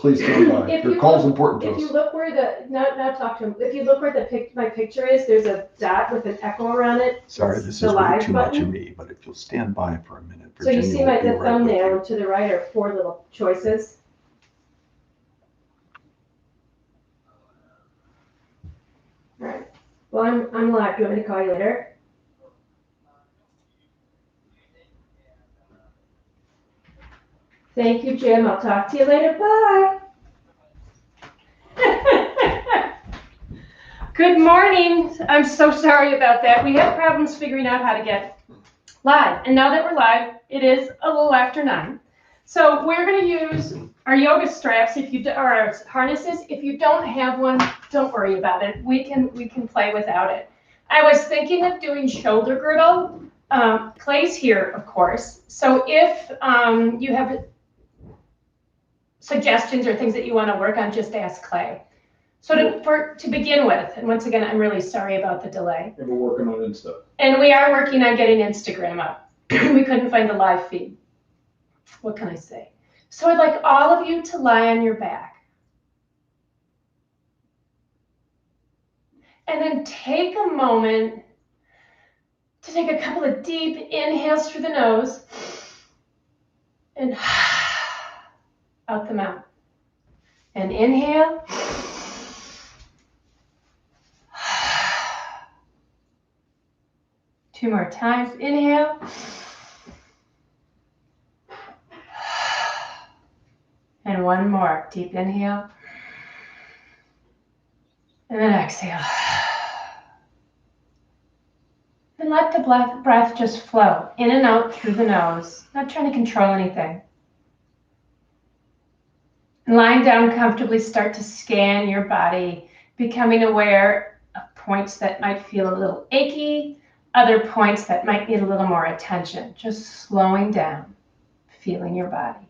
Please stand by. If Your you call's look- important to If you us. look where not talk to him, if you look where my picture is, there's a dot with an echo around it. Sorry, It's this the is way live too much button. of me, but if you'll stand by for a minute, So you Virginia see will the be right with thumbnail you. and to the right are 4 little choices. All right. Well, I'm live. Do you want me to call you later? Thank you, Jim. I'll talk to you later. Bye. Good morning. I'm so sorry about that. We had problems figuring out how to get live. And now that we're live, it is a little after 9. So we're going to use our yoga straps or our harnesses. If you don't have one, don't worry about it. We can play without it. I was thinking of doing shoulder girdle. Clay's here, of course. So if you have suggestions or things that you want to work on, just ask Clay. So to begin with, and once again, I'm really sorry about the delay. And we're working on Insta. And we are working on getting Instagram up. We couldn't find the live feed. What can I say? So I'd like all of you to lie on your back. And then take a moment to take a couple of deep inhales through the nose and out the mouth. And inhale. 2 more times. Inhale. And 1 more. Deep inhale. And then exhale. And let the breath just flow in and out through the nose. Not trying to control anything. And lying down comfortably, start to scan your body, becoming aware of points that might feel a little achy, other points that might need a little more attention. Just slowing down, feeling your body.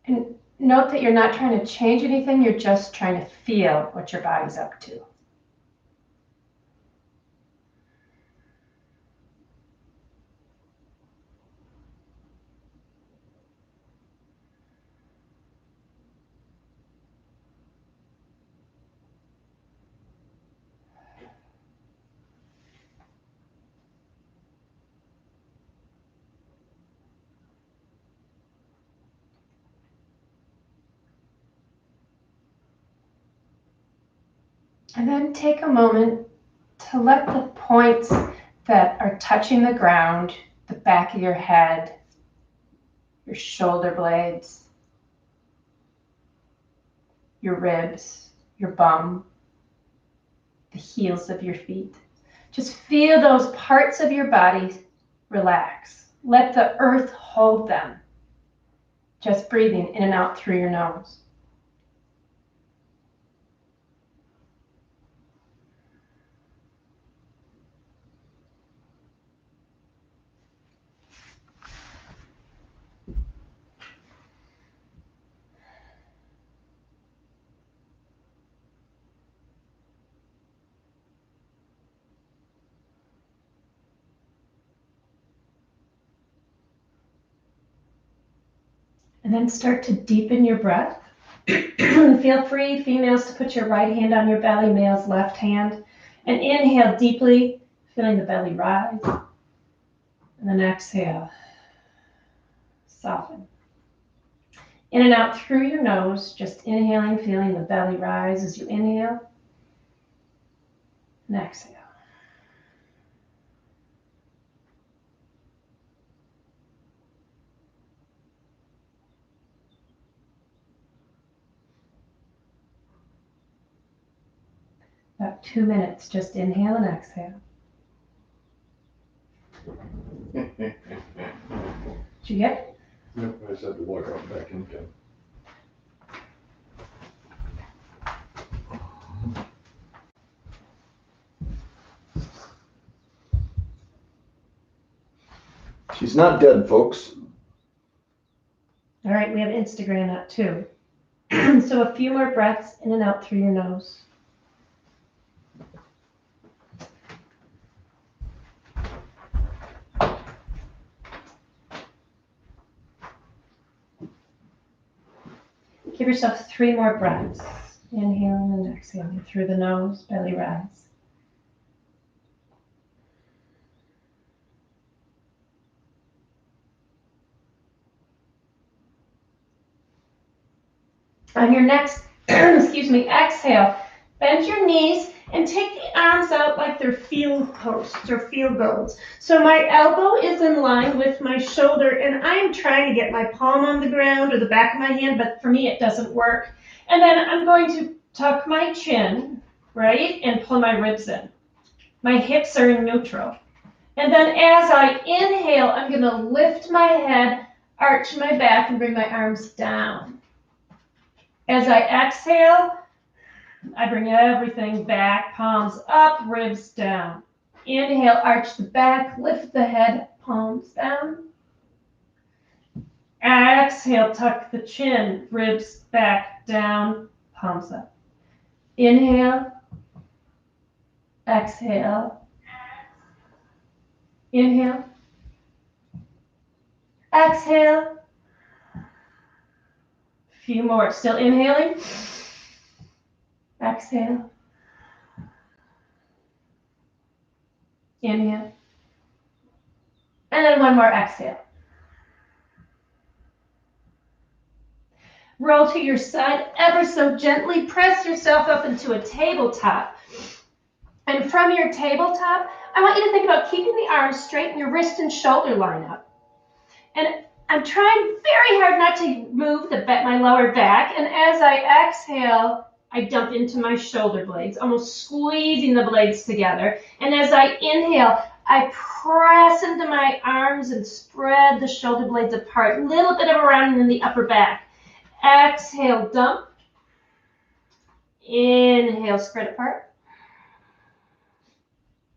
And note that you're not trying to change anything, you're just trying to feel what your body's up to. And then take a moment to let the points that are touching the ground, the back of your head, your shoulder blades, your ribs, your bum, the heels of your feet. Just feel those parts of your body relax. Let the earth hold them. Just breathing in and out through your nose. And then start to deepen your breath. Feel free, females, to put your right hand on your belly, males, left hand. And inhale deeply, feeling the belly rise. And then exhale, soften. In and out through your nose, just inhaling, feeling the belly rise as you inhale. And exhale. About 2 minutes, just inhale and exhale. Did you get it? Yep, I just had to walk out back in again. She's not dead, folks. All right, we have Instagram up too. So a few more breaths in and out through your nose. Give yourself 3 more breaths. Inhaling and exhaling through the nose, belly rise. On your next, excuse me, exhale, bend your knees and take the arms out like they're field posts or field goals. So my elbow is in line with my shoulder, and I'm trying to get my palm on the ground or the back of my hand, but for me it doesn't work. And then I'm going to tuck my chin, right, and pull my ribs in. My hips are in neutral. And then as I inhale, I'm going to lift my head, arch my back, and bring my arms down. As I exhale, I bring everything back, palms up, ribs down. Inhale, arch the back, lift the head, palms down. Exhale, tuck the chin, ribs back, down, palms up. Inhale, exhale, inhale, exhale. Few more, still inhaling. Exhale. Inhale. And then one more exhale. Roll to your side ever so gently. Press yourself up into a tabletop. And from your tabletop, I want you to think about keeping the arms straight and your wrist and shoulder line up. And I'm trying very hard not to move my lower back. And as I exhale, I dump into my shoulder blades, almost squeezing the blades together. And as I inhale, I press into my arms and spread the shoulder blades apart. A little bit of a rounding in the upper back. Exhale, dump. Inhale, spread apart.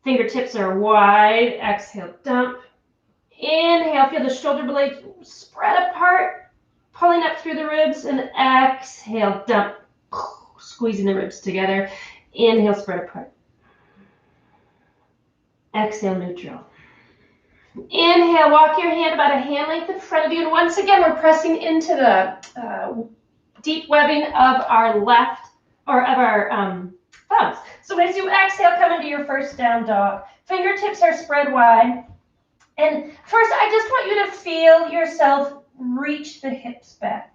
Fingertips are wide. Exhale, dump. Inhale, feel the shoulder blades spread apart, pulling up through the ribs, and exhale, dump. Squeezing the ribs together. Inhale, spread apart. Exhale, neutral. Inhale, walk your hand about a hand length in front of you. And once again, we're pressing into the deep webbing of our left, or of our thumbs. So as you exhale, come into your first down dog. Fingertips are spread wide. And first, I just want you to feel yourself reach the hips back.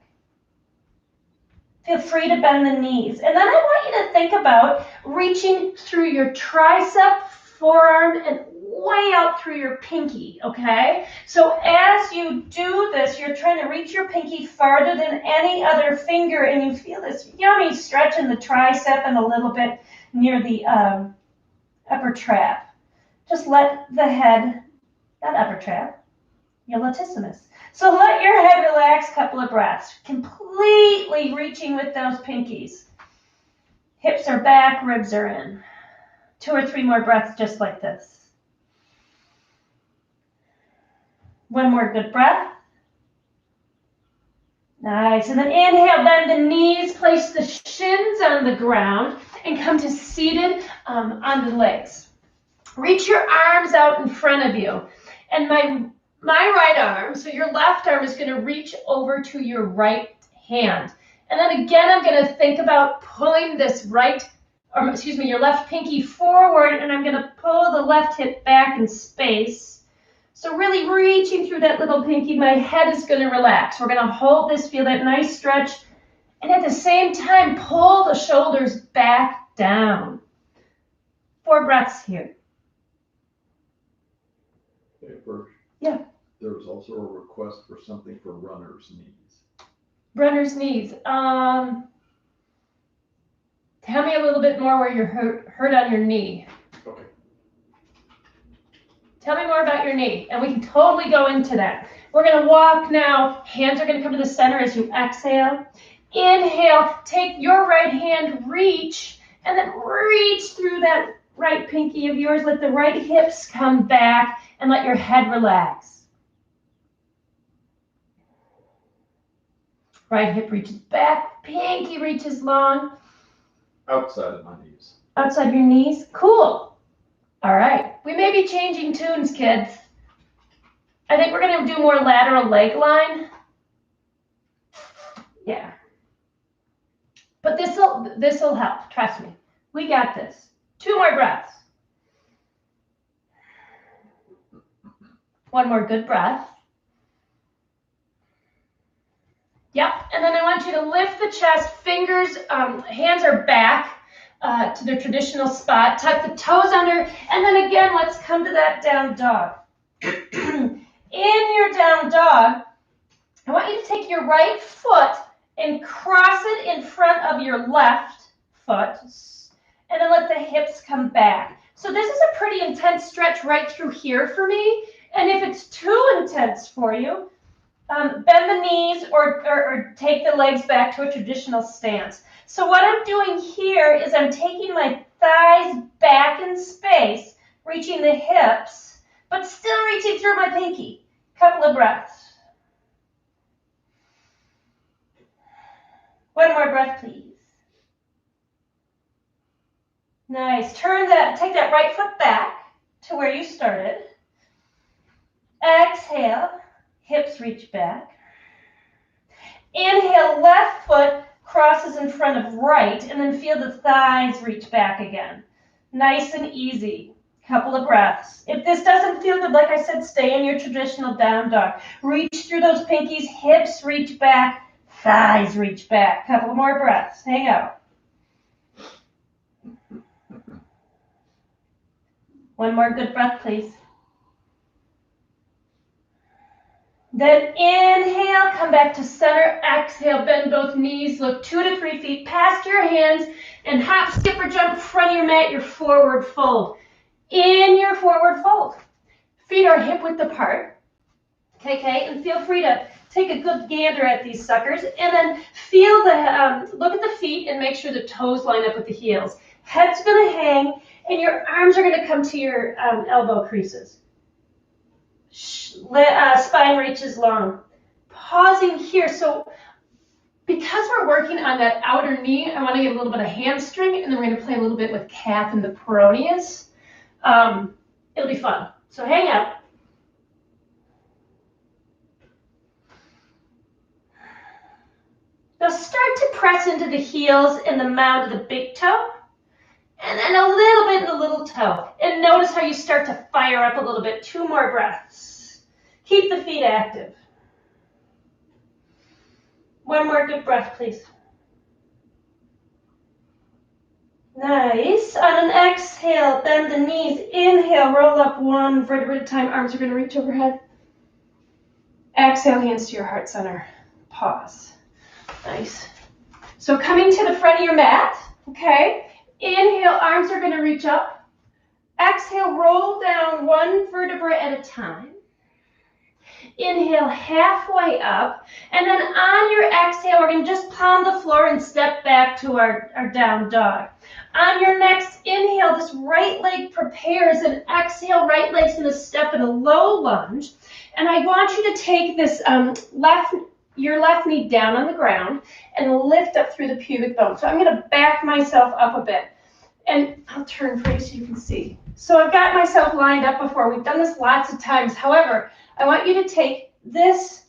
Feel free to bend the knees. And then I want you to think about reaching through your tricep, forearm, and way out through your pinky, okay? So as you do this, you're trying to reach your pinky farther than any other finger, and you feel this yummy stretch in the tricep and a little bit near the upper trap. Just let the head, that upper trap, your latissimus. So let your head relax, couple of breaths, completely reaching with those pinkies. Hips are back, ribs are in. 2 or 3 more breaths just like this. One more good breath. Nice. And then inhale, bend the knees, place the shins on the ground, and come to seated on the legs. Reach your arms out in front of you. And my right arm, so your left arm is going to reach over to your right hand. And then again, I'm going to think about pulling this your left pinky forward, and I'm going to pull the left hip back in space. So really reaching through that little pinky, my head is going to relax. We're going to hold this, feel that nice stretch, and at the same time, pull the shoulders back down. 4 breaths here. Okay, first. Yeah. There was also a request for something for runner's knees. Runner's knees. Tell me a little bit more where you're hurt on your knee. Okay. Tell me more about your knee, and we can totally go into that. We're going to walk now. Hands are going to come to the center as you exhale. Inhale, take your right hand, reach, and then reach through that right pinky of yours. Let the right hips come back, and let your head relax. Right hip reaches back, pinky reaches long. Outside of my knees. Outside your knees? Cool. All right. We may be changing tunes, kids. I think we're going to do more lateral leg line. Yeah. But this'll help, trust me. We got this. 2 more breaths. One more good breath. Yep, and then I want you to lift the chest, fingers, hands are back to their traditional spot, tuck the toes under, and then again, let's come to that down dog. In your down dog, I want you to take your right foot and cross it in front of your left foot, and then let the hips come back. So this is a pretty intense stretch right through here for me, and if it's too intense for you, bend the knees or take the legs back to a traditional stance. So what I'm doing here is I'm taking my thighs back in space, reaching the hips, but still reaching through my pinky. Couple of breaths. One more breath, please. Nice. Take that right foot back to where you started. Exhale, hips reach back. Inhale, left foot crosses in front of right, and then feel the thighs reach back again. Nice and easy. Couple of breaths. If this doesn't feel good, like I said, stay in your traditional down dog. Reach through those pinkies, hips reach back, thighs reach back. Couple more breaths. Hang out. One more good breath, please. Then inhale, come back to center. Exhale, bend both knees. Look 2 to 3 feet past your hands and hop, skip, or jump in front of your mat, your forward fold. In your forward fold, feet are hip width apart. Okay, and feel free to take a good gander at these suckers, and then feel look at the feet and make sure the toes line up with the heels. Head's gonna hang, and your arms are gonna come to your elbow creases. Spine reaches long. Pausing here. So because we're working on that outer knee, I want to get a little bit of hamstring, and then we're going to play a little bit with calf and the peroneus. It'll be fun. So hang out. Now start to press into the heels and the mound of the big toe, and then a little bit in the little toe. And notice how you start to fire up a little bit. 2 more breaths. Keep the feet active. One more good breath, please. Nice. On an exhale, bend the knees. Inhale, roll up 1 vertebra at a time. Arms are going to reach overhead. Exhale, hands to your heart center. Pause. Nice. So coming to the front of your mat, okay? Inhale, arms are going to reach up. Exhale, roll down 1 vertebra at a time. Inhale, halfway up. And then on your exhale, we're going to just palm the floor and step back to our down dog. On your next inhale, this right leg prepares, and exhale, right leg's going to step in a low lunge. And I want you to take this your left knee down on the ground and lift up through the pubic bone. So I'm going to back myself up a bit. And I'll turn for you so you can see. So I've got myself lined up before. We've done this lots of times. However, I want you to take this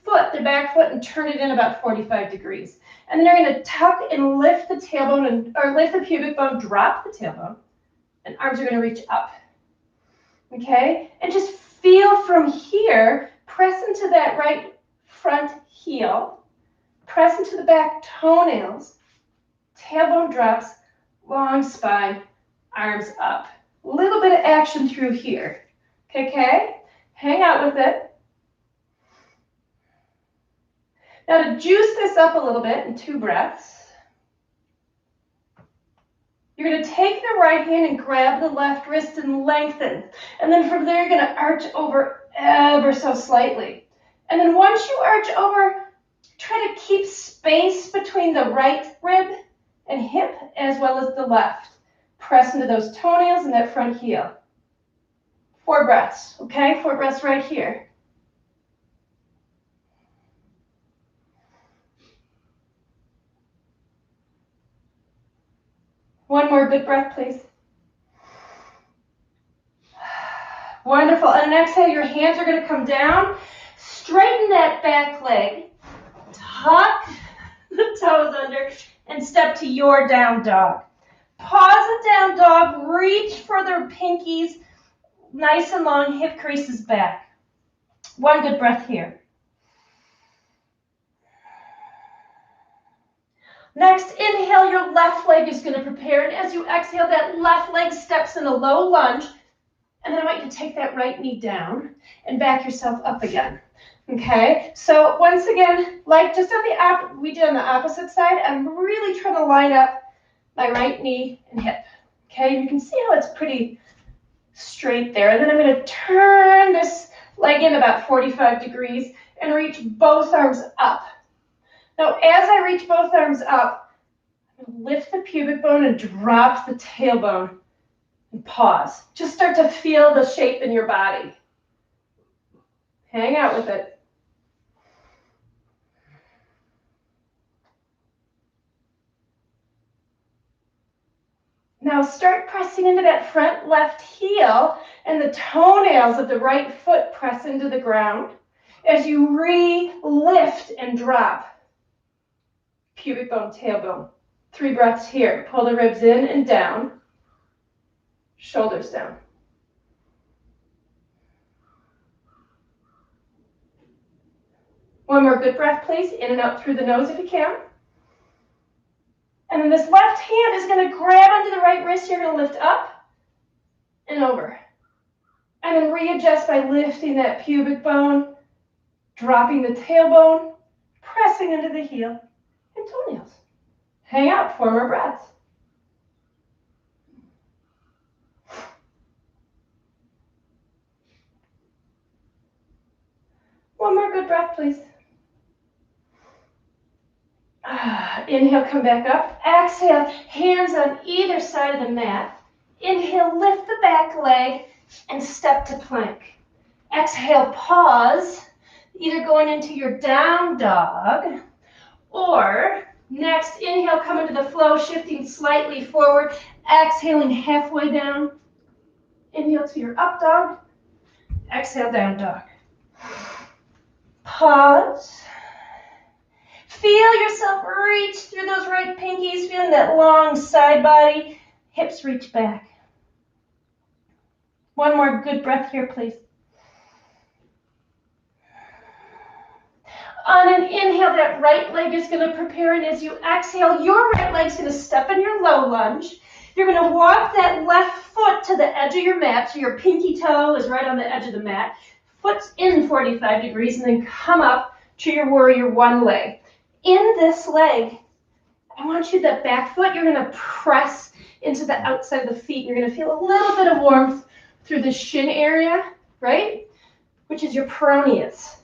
foot, the back foot, and turn it in about 45 degrees. And then you're going to tuck and lift the tailbone, or lift the pubic bone, drop the tailbone, and arms are going to reach up. Okay? And just feel from here, press into that right front heel, press into the back toenails, tailbone drops, long spine, arms up. A little bit of action through here. Okay? Hang out with it. Now to juice this up a little bit in 2 breaths, you're going to take the right hand and grab the left wrist and lengthen. And then from there, you're going to arch over ever so slightly. And then once you arch over, try to keep space between the right rib and hip as well as the left. Press into those toenails and that front heel. 4 breaths, okay? 4 breaths right here. One more good breath, please. Wonderful. On an exhale, your hands are going to come down. Straighten that back leg. Tuck the toes under, and step to your down dog. Pause the down dog, reach for their pinkies, nice and long, hip creases back. One good breath here. Next, inhale, your left leg is going to prepare, and as you exhale, that left leg steps in a low lunge, and then I want you to take that right knee down and back yourself up again. Okay, so once again, like just on we did on the opposite side, I'm really trying to line up my right knee and hip. Okay, you can see how it's pretty straight there. And then I'm going to turn this leg in about 45 degrees and reach both arms up. Now, as I reach both arms up, I'm going to lift the pubic bone and drop the tailbone and pause. Just start to feel the shape in your body. Hang out with it. Now start pressing into that front left heel, and the toenails of the right foot press into the ground as you re-lift and drop. Pubic bone, tailbone. 3 breaths here. Pull the ribs in and down. Shoulders down. One more good breath, please. In and out through the nose if you can. And then this left hand is going to grab onto the right wrist. You're going to lift up and over. And then readjust by lifting that pubic bone, dropping the tailbone, pressing into the heel and toenails. Hang out, 4 more breaths. One more good breath, please. Inhale, come back up. Exhale, hands on either side of the mat. Inhale, lift the back leg and step to plank. Exhale, pause, either going into your down dog or next, inhale, come into the flow, shifting slightly forward, exhaling halfway down. Inhale to your up dog, exhale, down dog. Pause. Feel yourself reach through those right pinkies, feeling that long side body. Hips reach back. One more good breath here, please. On an inhale, that right leg is going to prepare, and as you exhale, your right leg is going to step in your low lunge. You're going to walk that left foot to the edge of your mat, so your pinky toe is right on the edge of the mat. Foot's in 45 degrees, and then come up to your warrior one leg. In this leg, I want you, that back foot, you're going to press into the outside of the feet. You're going to feel a little bit of warmth through the shin area, right? Which is your peroneus.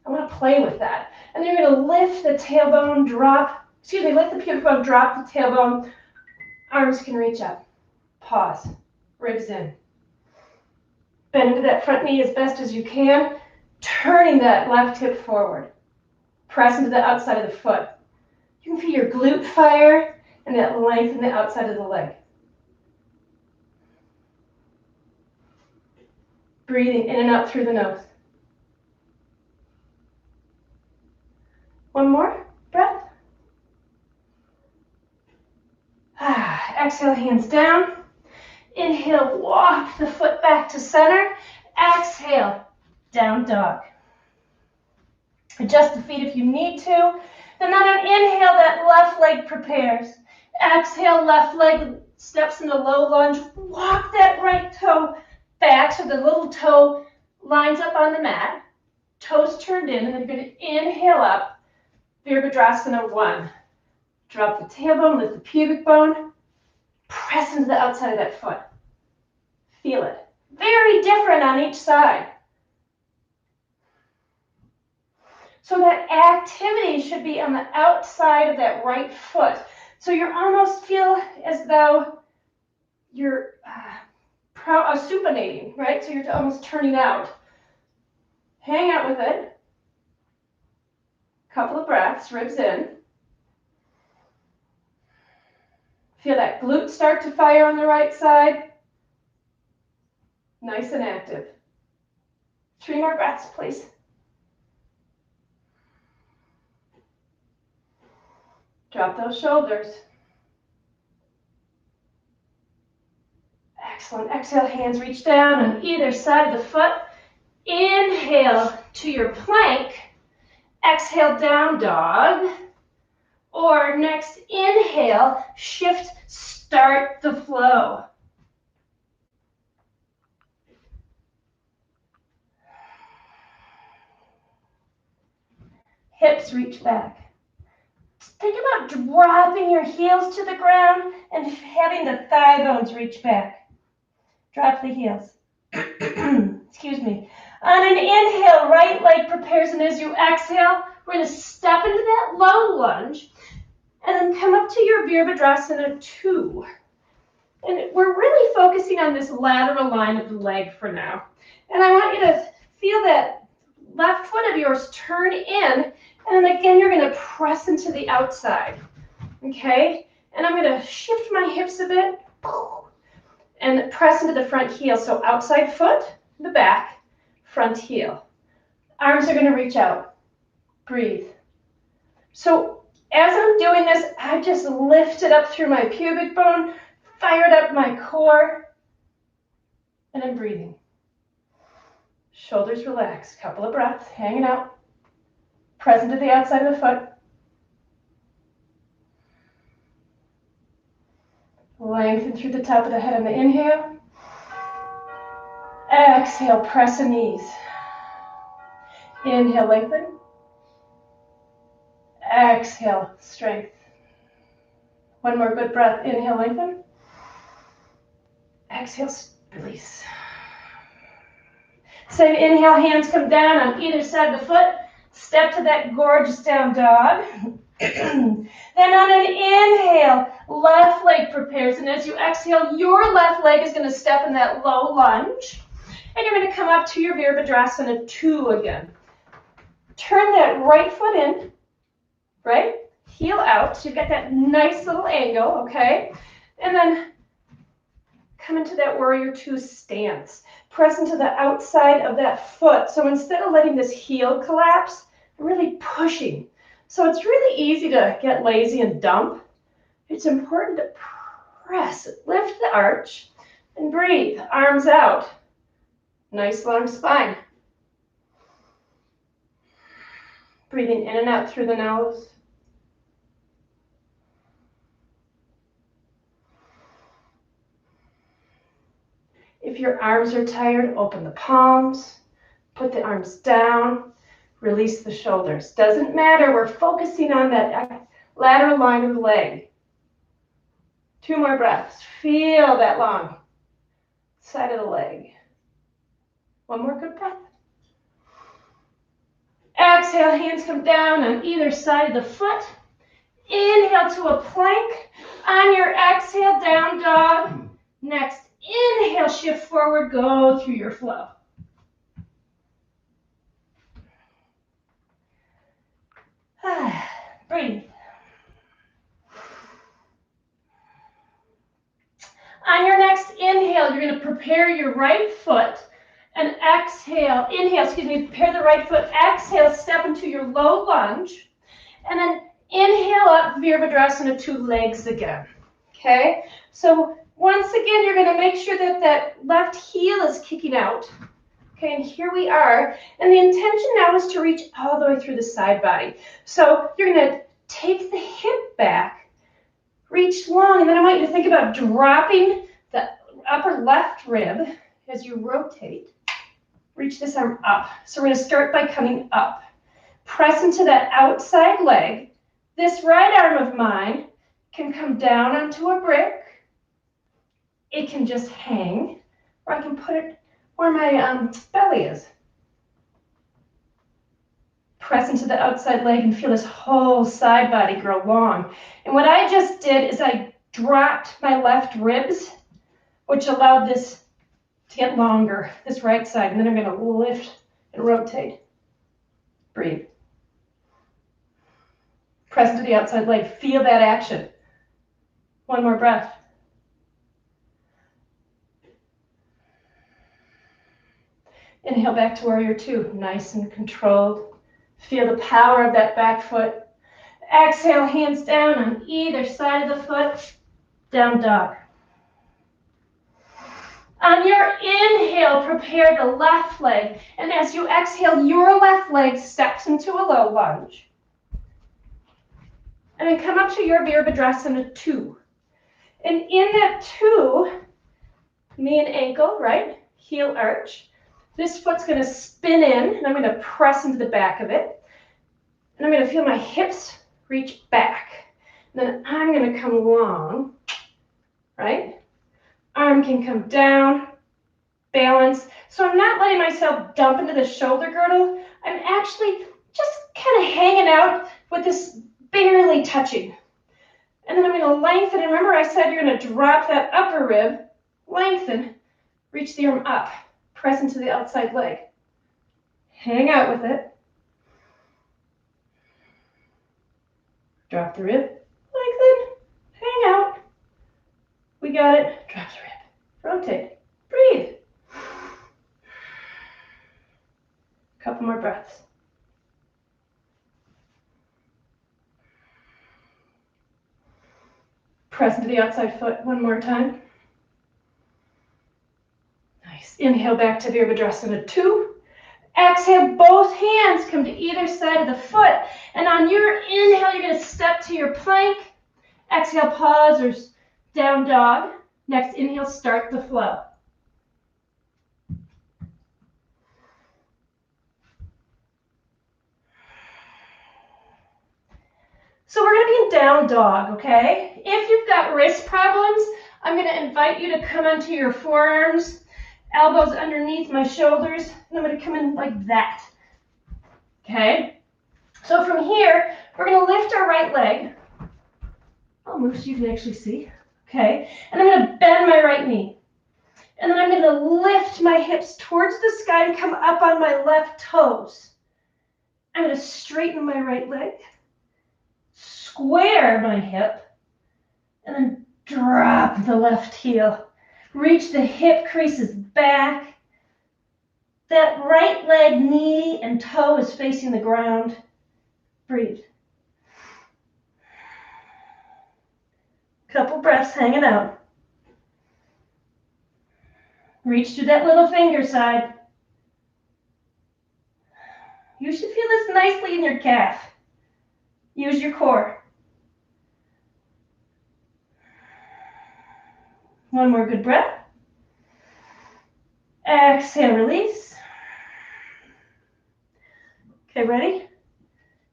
I want to play with that. And then you're going to lift the tailbone, lift the pubic bone, drop the tailbone. Arms can reach up. Pause. Ribs in. Bend into that front knee as best as you can, turning that left hip forward. Press into the outside of the foot. You can feel your glute fire and that length in the outside of the leg. Breathing in and out through the nose. One more breath. Exhale, hands down. Inhale, walk the foot back to center. Exhale, down dog. Adjust the feet if you need to. Then on an inhale, that left leg prepares. Exhale, left leg steps into low lunge. Walk that right toe back so the little toe lines up on the mat. Toes turned in, and then you're going to inhale up. Virabhadrasana 1. Drop the tailbone, lift the pubic bone. Press into the outside of that foot. Feel it. Very different on each side. So that activity should be on the outside of that right foot. So you almost feel as though you're supinating, right? So you're almost turning out. Hang out with it. Couple of breaths, ribs in. Feel that glute start to fire on the right side. Nice and active. 3 more breaths, please. Drop those shoulders. Excellent. Exhale, hands reach down on either side of the foot. Inhale to your plank. Exhale, down dog. Or next inhale, shift, start the flow. Hips reach back. Think about dropping your heels to the ground and having the thigh bones reach back. Drop the heels. Excuse me. On an inhale, right leg prepares, and as you exhale, we're going to step into that low lunge and then come up to your Virabhadrasana 2. And we're really focusing on this lateral line of the leg for now. And I want you to feel that left foot of yours turn in, and then again, you're going to press into the outside. Okay? And I'm going to shift my hips a bit and press into the front heel. So outside foot, the back, front heel. Arms are going to reach out. Breathe. So as I'm doing this, I just lifted up through my pubic bone, fired up my core, and I'm breathing. Shoulders relaxed. Couple of breaths, hanging out. Present to the outside of the foot. Lengthen through the top of the head on the inhale. Exhale, press the knees. Inhale, lengthen. Exhale, strength. One more good breath. Inhale, lengthen. Exhale, release. Same inhale, hands come down on either side of the foot. Step to that gorgeous down dog. Then on an inhale, left leg prepares. And as you exhale, your left leg is going to step in that low lunge. And you're going to come up to your Virabhadrasana 2 again. Turn that right foot in, right? Heel out. So you've got that nice little angle, okay? And then come into that Warrior 2 stance. Press into the outside of that foot. So instead of letting this heel collapse, I'm really pushing. So it's really easy to get lazy and dump. It's important to press, lift the arch, and breathe. Arms out. Nice long spine. Breathing in and out through the nose. If your arms are tired, open the palms, put the arms down, release the shoulders. Doesn't matter, we're focusing on that lateral line of the leg. 2 more breaths. Feel that long side of the leg. 1 more good breath. Exhale, hands come down on either side of the foot. Inhale to a plank. On your exhale, down dog. Next, inhale, shift forward, go through your flow. Breathe. On your next inhale, you're going to prepare your right foot and exhale. Inhale, prepare the right foot. Exhale, step into your low lunge. And then inhale up, Virabhadrasana 2 legs again. Okay? So once again, you're going to make sure that that left heel is kicking out. Okay, and here we are. And the intention now is to reach all the way through the side body. So you're going to take the hip back, reach long, and then I want you to think about dropping the upper left rib as you rotate. Reach this arm up. So we're going to start by coming up. Press into that outside leg. This right arm of mine can come down onto a brick. It can just hang, or I can put it where my belly is. Press into the outside leg and feel this whole side body grow long. And what I just did is I dropped my left ribs, which allowed this to get longer, this right side. And then I'm going to lift and rotate. Breathe. Press into the outside leg. Feel that action. 1 more breath. Inhale back to Warrior 2, nice and controlled. Feel the power of that back foot. Exhale, hands down on either side of the foot, down dog. On your inhale, prepare the left leg, and as you exhale, your left leg steps into a low lunge. And then come up to your Virabhadrasana 2. And in that 2, knee and ankle, right? Heel arch. This foot's going to spin in, and I'm going to press into the back of it. And I'm going to feel my hips reach back. And then I'm going to come long, right? Arm can come down, balance. So I'm not letting myself dump into the shoulder girdle. I'm actually just kind of hanging out with this barely touching. And then I'm going to lengthen. And remember I said you're going to drop that upper rib, lengthen, reach the arm up, press into the outside leg. Hang out with it. Drop the rib, lengthen, hang out. We got it. Drop the rib, rotate, breathe. Couple more breaths. Press into the outside foot one more time. Nice. Inhale back to Virabhadrasana 2. Exhale, both hands come to either side of the foot. And on your inhale, you're going to step to your plank. Exhale, pause or down dog. Next inhale, start the flow. So we're going to be in down dog, okay? If you've got wrist problems, I'm going to invite you to come onto your forearms, elbows underneath my shoulders, and I'm going to come in like that, okay? So from here, we're going to lift our right leg. I'll move so you can actually see, okay? And I'm going to bend my right knee. And then I'm going to lift my hips towards the sky and come up on my left toes. I'm going to straighten my right leg, square my hip, and then drop the left heel. Reach the hip creases back. That right leg, knee, and toe is facing the ground. Breathe. Couple breaths hanging out. Reach to that little finger side. You should feel this nicely in your calf. Use your core. One more good breath. Exhale, release. Okay, ready?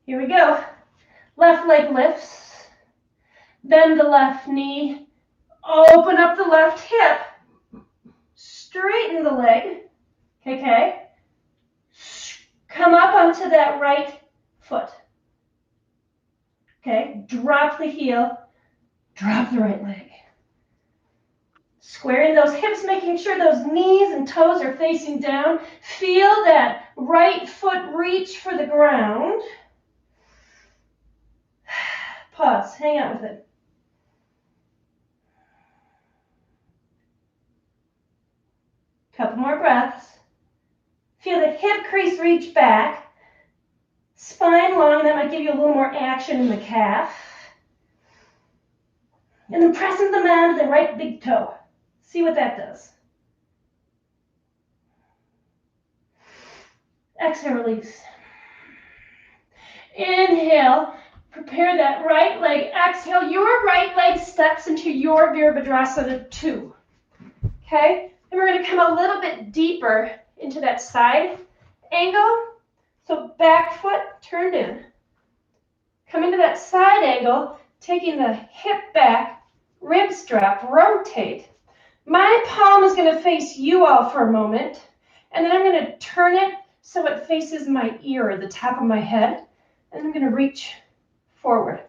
Here we go. Left leg lifts. Bend the left knee. Open up the left hip. Straighten the leg. Okay. Come up onto that right foot. Okay. Drop the heel. Drop the right leg. Squaring those hips, making sure those knees and toes are facing down. Feel that right foot reach for the ground. Pause. Hang out with it. Couple more breaths. Feel the hip crease reach back. Spine long, that might give you a little more action in the calf. And then press into the mat of the right big toe. See what that does. Exhale, release. Inhale, prepare that right leg. Exhale, your right leg steps into your Virabhadrasana 2. Okay? And we're going to come a little bit deeper into that side angle. So back foot turned in. Come into that side angle, taking the hip back, ribs drop, rotate. My palm is going to face you all for a moment, and then I'm going to turn it so it faces my ear at the top of my head, and I'm going to reach forward.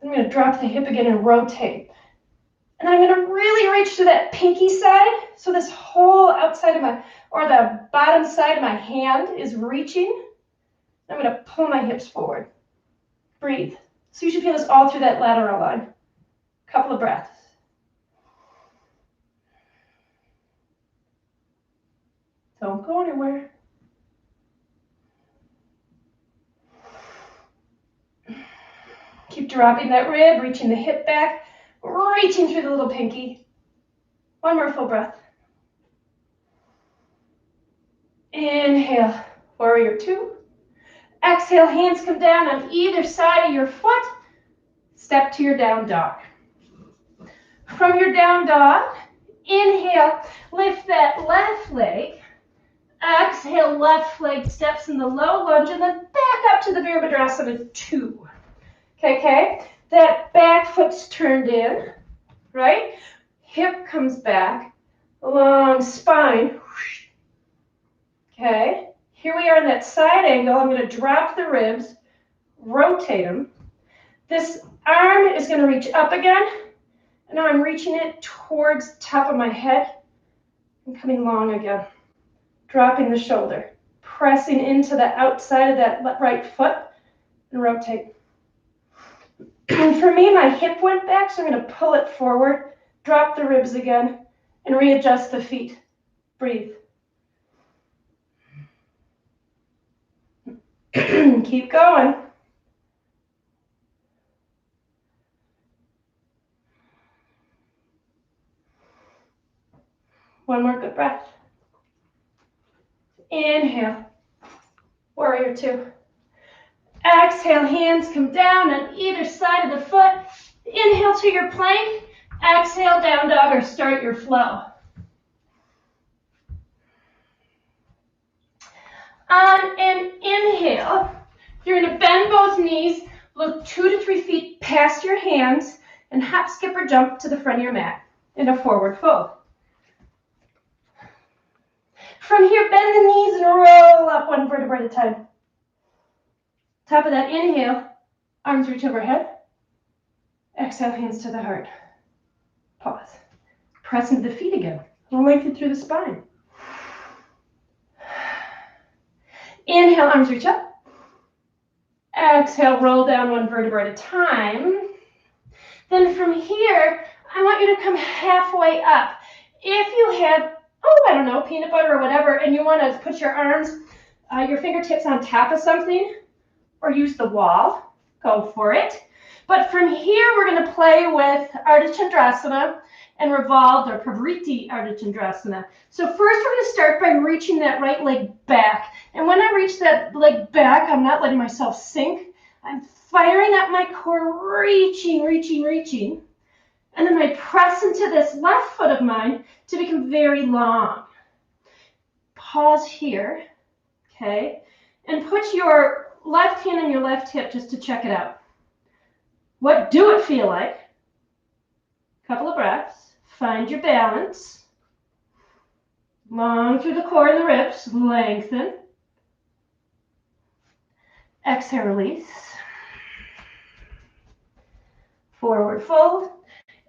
I'm going to drop the hip again and rotate. And I'm going to really reach to that pinky side, so this whole outside of my, or the bottom side of my hand is reaching. I'm going to pull my hips forward. Breathe. So you should feel this all through that lateral line. Couple of breaths. Don't go anywhere. Keep dropping that rib, reaching the hip back, reaching through the little pinky. One more full breath. Inhale, warrior two. Exhale, hands come down on either side of your foot. Step to your down dog. From your down dog, inhale, lift that left leg. Exhale, left leg steps in the low lunge and then back up to the Virabhadrasana 2. Okay? That back foot's turned in, right? Hip comes back, long spine. Okay? Here we are in that side angle. I'm going to drop the ribs, rotate them. This arm is going to reach up again. And now I'm reaching it towards the top of my head and coming long again. Dropping the shoulder, pressing into the outside of that right foot and rotate. And for me, my hip went back, so I'm going to pull it forward, drop the ribs again, and readjust the feet. Breathe. Keep going. One more good breath. Inhale, warrior two. Exhale, hands come down on either side of the foot. Inhale to your plank. Exhale, down dog or start your flow. On an inhale, you're going to bend both knees, look 2 to 3 feet past your hands, and hop, skip, or jump to the front of your mat in a forward fold. From here, bend the knees and roll up one vertebra at a time. Top of that inhale, arms reach overhead. Exhale, hands to the heart. Pause. Press into the feet again. Lengthen through the spine. Inhale, arms reach up. Exhale, roll down one vertebra at a time. Then from here, I want you to come halfway up. If you have, I don't know, peanut butter or whatever, and you want to put your arms, your fingertips on top of something, or use the wall, go for it. But from here, we're going to play with Ardha Chandrasana and revolved or Pravriti Ardha Chandrasana. So first, we're going to start by reaching that right leg back. And when I reach that leg back, I'm not letting myself sink. I'm firing up my core, reaching, reaching, reaching. And then I press into this left foot of mine to become very long. Pause here, okay? And put your left hand on your left hip just to check it out. What do it feel like? Couple of breaths. Find your balance. Long through the core and the ribs. Lengthen. Exhale, release. Forward fold.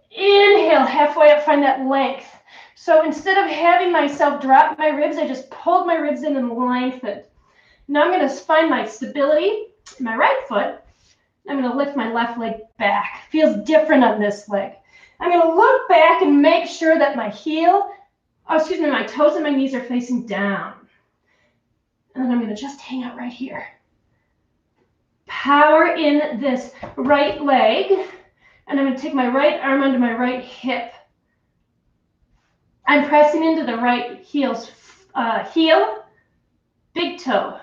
Inhale, halfway up, find that length. So instead of having myself drop my ribs, I just pulled my ribs in and lengthened. Now I'm going to find my stability in my right foot. I'm going to lift my left leg back. Feels different on this leg. I'm going to look back and make sure that my my toes and my knees are facing down. And then I'm going to just hang out right here. Power in this right leg. And I'm going to take my right arm under my right hip. I'm pressing into the right heel, big toe,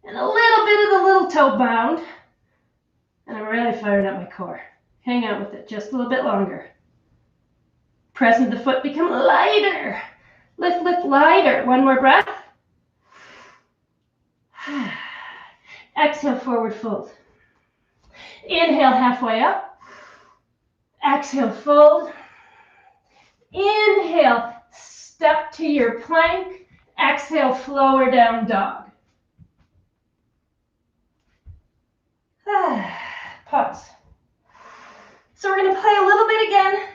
and a little bit of the little toe bound. And I'm really firing up my core. Hang out with it just a little bit longer. Press into the foot, become lighter. Lift, lift, lighter. One more breath. Exhale, forward fold. Inhale, halfway up. Exhale, fold. Inhale, step to your plank. Exhale, flower down dog. Pause. So we're going to play a little bit again.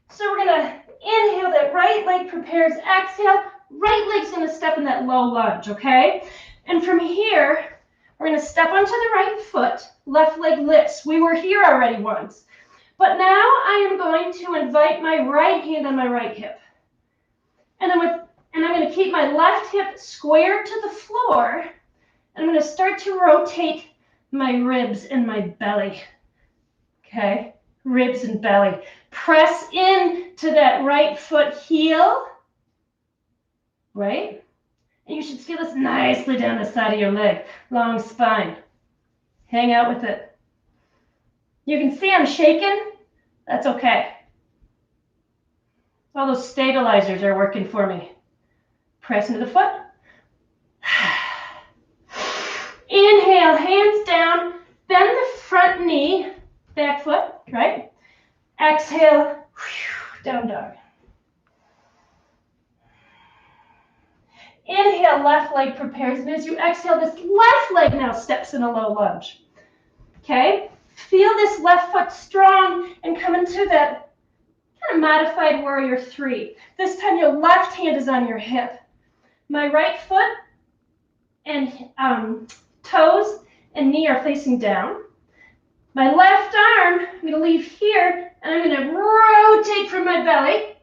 So we're going to inhale, that right leg prepares. Exhale, right leg's going to step in that low lunge, okay? And from here, we're going to step onto the right foot. Left leg lifts. We were here already once. But now I am going to invite my right hand on my right hip. And I'm going to keep my left hip square to the floor. And I'm going to start to rotate my ribs and my belly. Okay, ribs and belly. Press in to that right foot heel, right? And you should feel this nicely down the side of your leg, long spine. Hang out with it. You can see I'm shaking. That's okay. All those stabilizers are working for me. Press into the foot. Inhale, hands down. Bend the front knee, back foot, right? Exhale, down dog. Inhale, left leg prepares, and as you exhale, this left leg now steps in a low lunge. Okay? Feel this left foot strong and come into that kind of modified warrior 3. This time your left hand is on your hip. My right foot and toes and knee are facing down. My left arm, I'm going to leave here, and I'm going to rotate from my belly.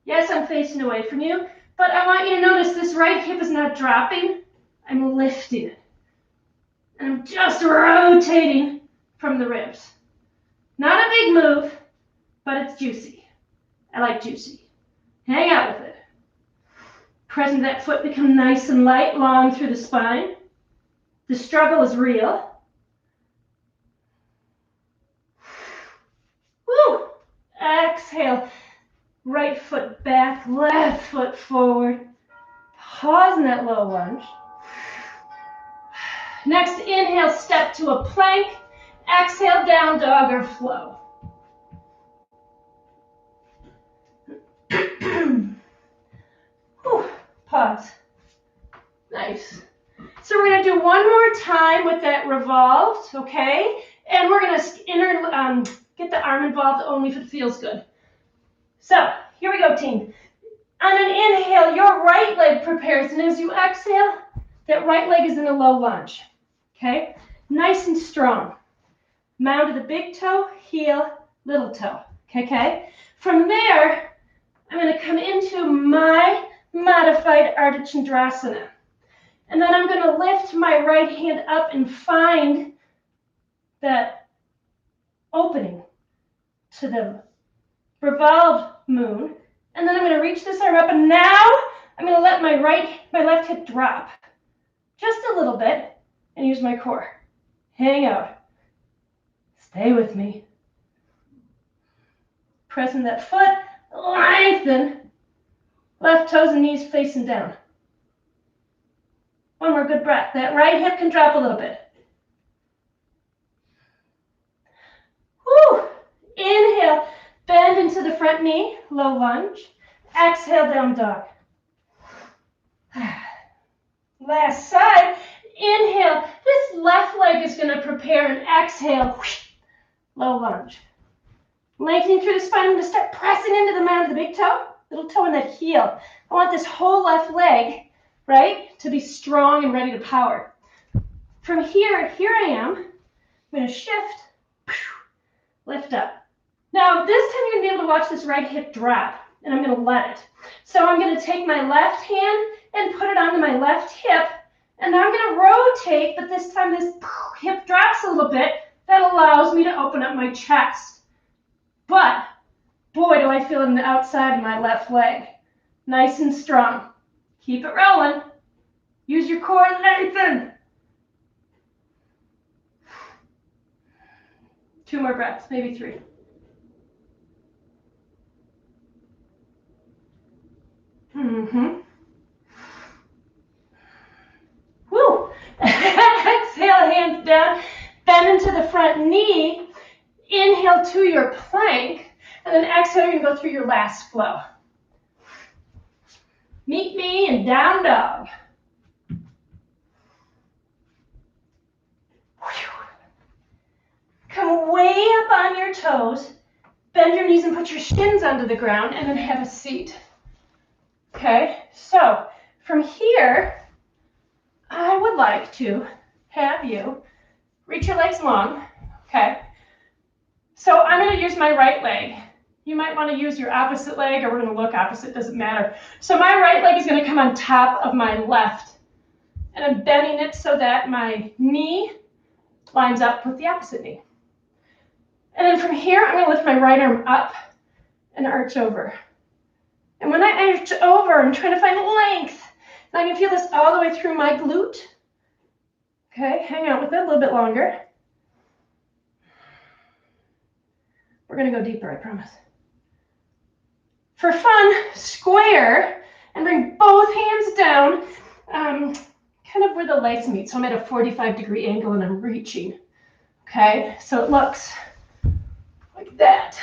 Yes, I'm facing away from you, but I want you to notice this right hip is not dropping. I'm lifting it. And I'm just rotating from the ribs. Not a big move, but it's juicy. I like juicy. Hang out with it. Pressing that foot become nice and light, long through the spine. The struggle is real. Woo! Exhale. Right foot back, left foot forward. Pause in that low lunge. Next, inhale, step to a plank. Exhale, down dog or flow. Whew, pause. Nice. So we're going to do one more time with that revolved, okay? And we're going to get the arm involved only if it feels good. So here we go, team. On an inhale, your right leg prepares, and as you exhale, that right leg is in a low lunge, okay? Nice and strong. Mound to the big toe, heel, little toe, okay? From there, I'm going to come into my modified Ardha Chandrasana. And then I'm going to lift my right hand up and find that opening to the revolved moon. And then I'm going to reach this arm up, and now I'm going to let my left hip drop just a little bit and use my core. Hang out. Stay with me. Pressing that foot, lengthen. Left toes and knees facing down. One more good breath. That right hip can drop a little bit. Whew. Inhale, bend into the front knee, low lunge. Exhale, down dog. Last side. Inhale. This left leg is going to prepare an exhale. Low lunge. Lengthening through the spine. I'm going to start pressing into the mound of the big toe, little toe, and that heel. I want this whole left leg, right, to be strong and ready to power. From here I am. I'm going to shift, lift up. Now, this time you're going to be able to watch this right hip drop, and I'm going to let it. So I'm going to take my left hand and put it onto my left hip, and I'm going to rotate, but this time this hip drops a little bit. That allows me to open up my chest. But, boy, do I feel it on the outside of my left leg. Nice and strong. Keep it rolling. Use your core and lengthen. 2 more breaths, maybe 3. Woo! Exhale, hands down. Bend into the front knee. Inhale to your plank. And then exhale, you're going to go through your last flow. Meet me in down dog. Come way up on your toes. Bend your knees and put your shins onto the ground, and then have a seat. Okay, so from here, I would like to have you reach your legs long. Okay, so I'm going to use my right leg. You might want to use your opposite leg, or we're going to look opposite, doesn't matter. So my right leg is going to come on top of my left, and I'm bending it so that my knee lines up with the opposite knee. And then from here, I'm going to lift my right arm up and arch over. And when I arch over, I'm trying to find length. And I can feel this all the way through my glute. Okay, hang out with it a little bit longer. We're going to go deeper, I promise. For fun, square and bring both hands down, kind of where the legs meet. So I'm at a 45-degree angle and I'm reaching. Okay, so it looks like that.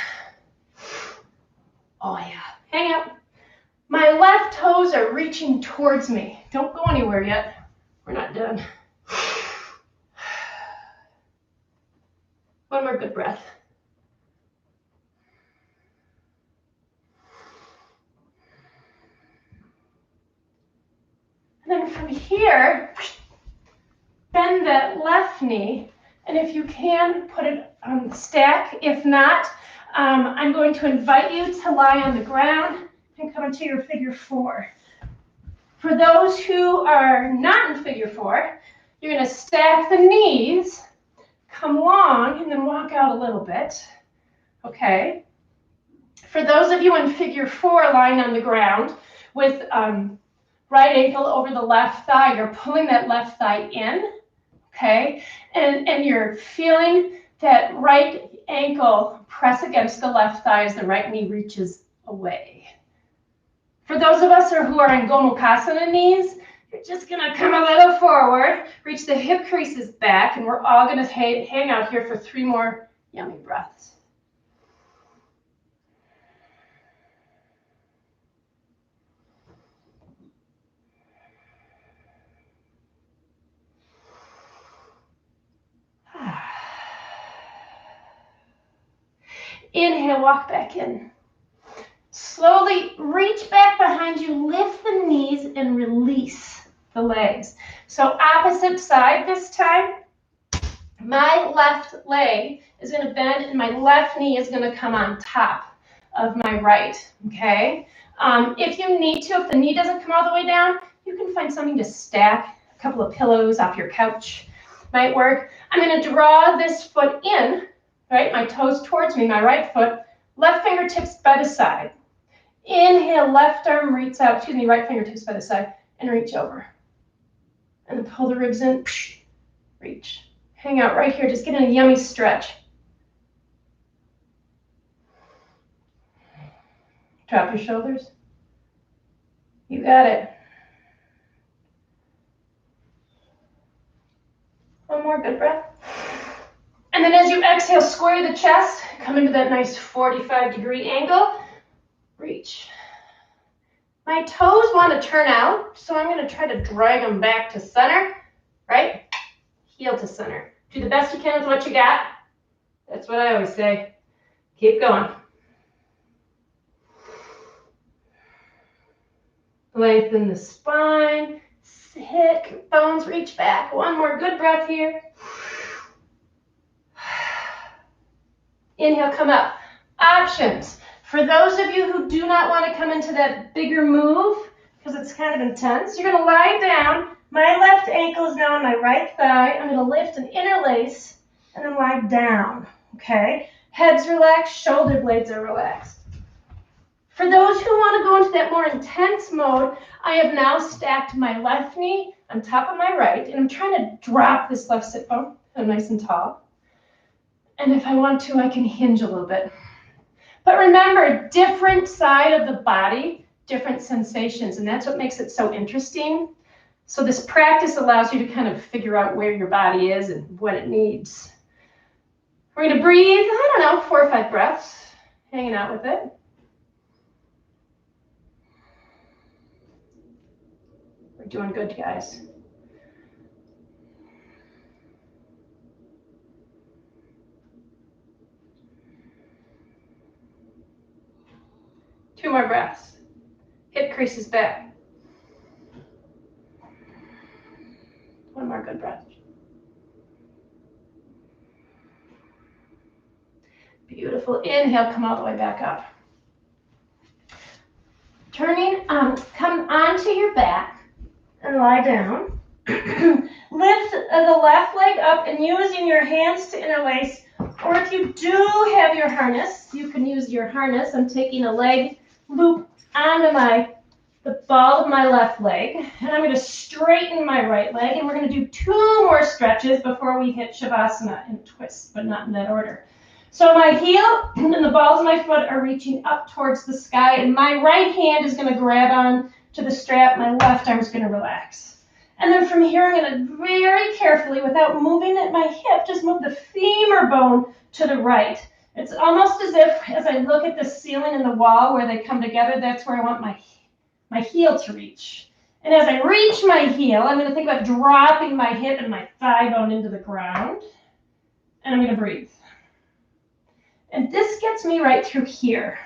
Oh yeah, hang out. My left toes are reaching towards me. Don't go anywhere yet. We're not done. One more good breath. And then from here, bend that left knee. And if you can, put it on the stack. If not, I'm going to invite you to lie on the ground and come into your figure four. For those who are not in figure four, you're going to stack the knees, come long, and then walk out a little bit. Okay? For those of you in figure four lying on the ground with right ankle over the left thigh, you're pulling that left thigh in. Okay? And you're feeling that right ankle press against the left thigh as the right knee reaches away. For those of us who are in Gomukhasana knees, you're just going to come a little forward, reach the hip creases back, and we're all going to hang out here for 3 more yummy breaths. Inhale, walk back in. Slowly reach back behind you, lift the knees, and release the legs. So opposite side this time. My left leg is going to bend, and my left knee is going to come on top of my right, okay? If you need to, if the knee doesn't come all the way down, you can find something to stack, a couple of pillows off your couch might work. I'm going to draw this foot in, right? My toes towards me, my right foot, left fingertips by the side. Inhale, left arm reach out, right fingertips by the side, and reach over. And then pull the ribs in, reach. Hang out right here, just get in a yummy stretch. Drop your shoulders. You got it. One more good breath. And then as you exhale, square the chest, come into that nice 45-degree angle. Reach. My toes want to turn out, so I'm going to try to drag them back to center, right? Heel to center. Do the best you can with what you got. That's what I always say. Keep going. Lengthen the spine. Hip bones reach back. One more good breath here. Inhale, come up. Options. For those of you who do not want to come into that bigger move, because it's kind of intense, you're going to lie down. My left ankle is now on my right thigh. I'm going to lift and interlace and then lie down, okay? Head's relaxed, shoulder blades are relaxed. For those who want to go into that more intense mode, I have now stacked my left knee on top of my right, and I'm trying to drop this left sit bone nice and tall. And if I want to, I can hinge a little bit. But remember, different side of the body, different sensations, and that's what makes it so interesting. So this practice allows you to kind of figure out where your body is and what it needs. We're going to breathe, 4 or 5 breaths, hanging out with it. We're doing good, guys. Two more breaths. Hip creases back. One more good breath. Beautiful. Inhale, come all the way back up. Turning, come onto your back and lie down. Lift the left leg up and using your hands to interlace, Or if you do have your harness, you can use your harness. I'm taking a leg loop onto the ball of my left leg, and I'm going to straighten my right leg, and we're going to do 2 more stretches before we hit Shavasana and twist, but not in that order. So my heel and the balls of my foot are reaching up towards the sky, and my right hand is going to grab on to the strap. My left arm is going to relax. And then from here, I'm going to very carefully, without moving at my hip, just move the femur bone to the right. It's almost as if, as I look at the ceiling and the wall where they come together, that's where I want my heel to reach. And as I reach my heel, I'm going to think about dropping my hip and my thigh bone into the ground. And I'm going to breathe. And this gets me right through here.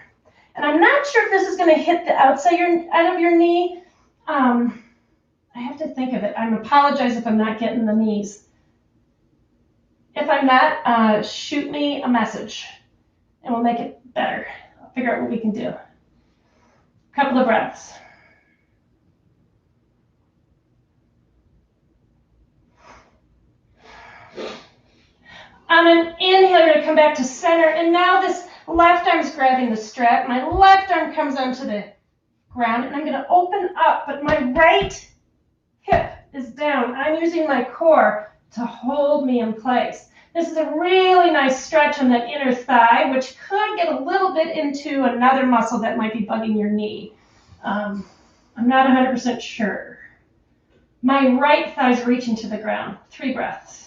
And I'm not sure if this is going to hit the outside of your knee. I have to think of it. I apologize if I'm not getting the knees. If I'm not, shoot me a message and we'll make it better. I'll figure out what we can do. Couple of breaths. On an inhale, you're going to come back to center, and now this left arm is grabbing the strap. My left arm comes onto the ground, and I'm going to open up, but my right hip is down. I'm using my core to hold me in place. This is a really nice stretch on that inner thigh, which could get a little bit into another muscle that might be bugging your knee. I'm not 100% sure. My right thigh is reaching to the ground. 3 breaths.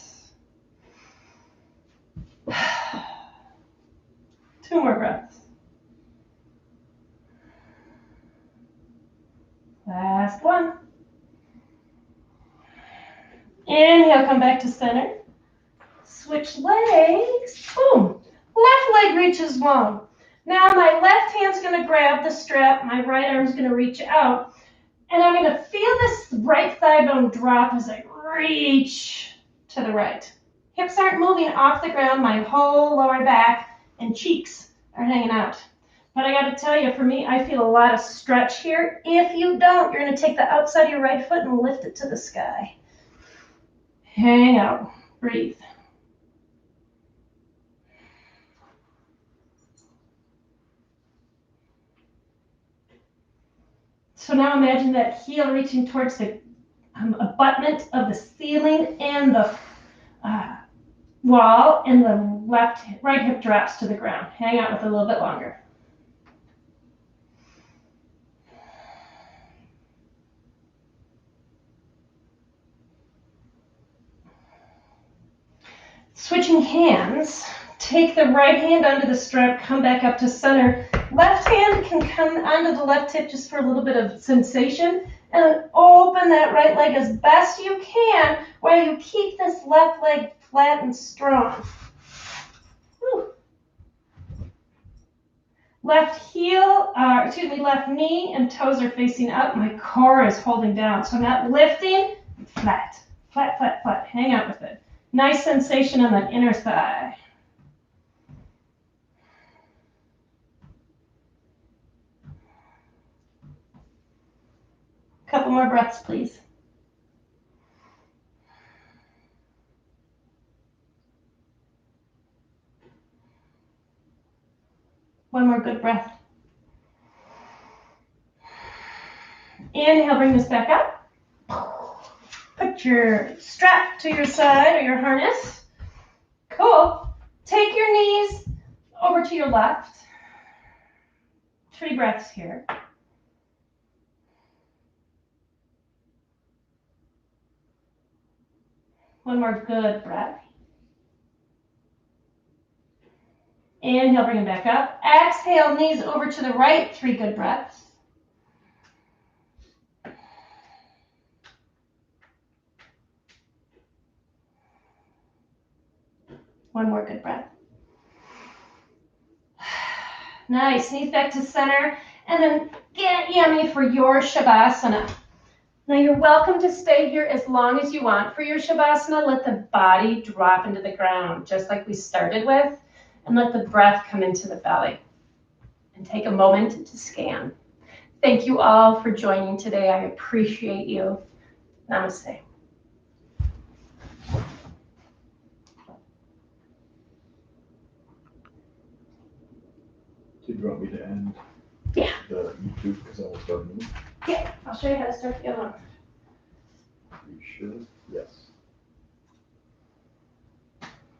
2 more breaths. Last one. Inhale, come back to center. Switch legs. Boom. Left leg reaches long. Now my left hand's going to grab the strap. My right arm's going to reach out. And I'm going to feel this right thigh bone drop as I reach to the right. Hips aren't moving off the ground. My whole lower back and cheeks are hanging out. But I got to tell you, for me, I feel a lot of stretch here. If you don't, you're going to take the outside of your right foot and lift it to the sky. Hang out. Breathe. So now imagine that heel reaching towards the abutment of the ceiling and the wall, and the right hip drops to the ground. Hang out with it a little bit longer. Switching hands, take the right hand under the strap, come back up to center. Left hand can come onto the left hip just for a little bit of sensation, and then open that right leg as best you can while you keep this left leg flat and strong. Whew. Left knee and toes are facing up. My core is holding down, so I'm not lifting. Flat, flat, flat, flat. Hang out with it. Nice sensation on that inner thigh. Couple more breaths, please. One more good breath. Inhale, bring this back up. Put your strap to your side or your harness. Cool. Take your knees over to your left. 3 breaths here. One more good breath. Inhale, bring it back up. Exhale, knees over to the right. 3 good breaths. One more good breath. Nice. Knees back to center. And then get yummy for your Shavasana. Now you're welcome to stay here as long as you want for your Shavasana. Let the body drop into the ground, just like we started with. And let the breath come into the belly. And take a moment to scan. Thank you all for joining today. I appreciate you. Namaste. Did you want me to end? Yeah. The YouTube, because I will start a new. Yeah, I'll show you how to start the other one.